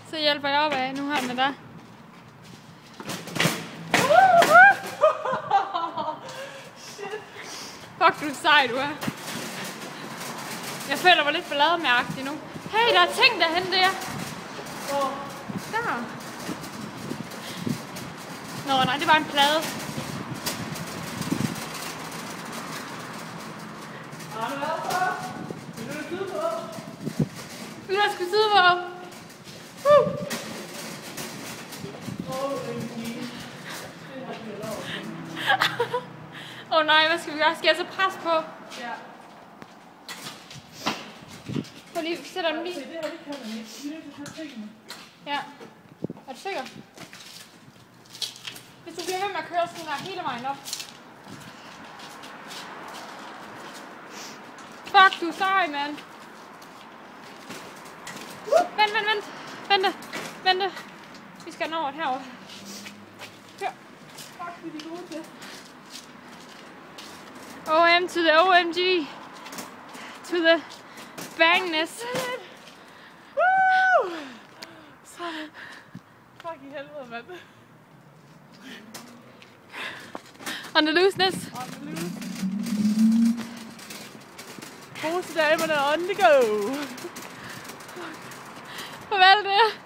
Så hjælper jeg op af nu her med dig. Shit. Fuck, du er sej, du er. Jeg føler mig lidt ballademærktig nu. Hey, der er ting derhen der. Der. Nå, nej, det var en plade. Vil du skulle sidde på? Åh nej, hvad skal vi gøre? Skal jeg så presse på? Ja. Prøv lige, sætter dem lige. Det her, det kan man ikke. Vi er nødt til at tage tingene. Ja. Er du sikker? Hvis du bliver ved med at køre sådan her hele vejen op. Fuck, du er sej, mand. Vent. Vi skal nå over herovre. Her. Fuck, vi er de gode til. OM to the OMG. To the bangness. Woo! Sådan. Fuck i helvede, mand. On the looseness. On the loose. Posedamerne on the go. Farvel det.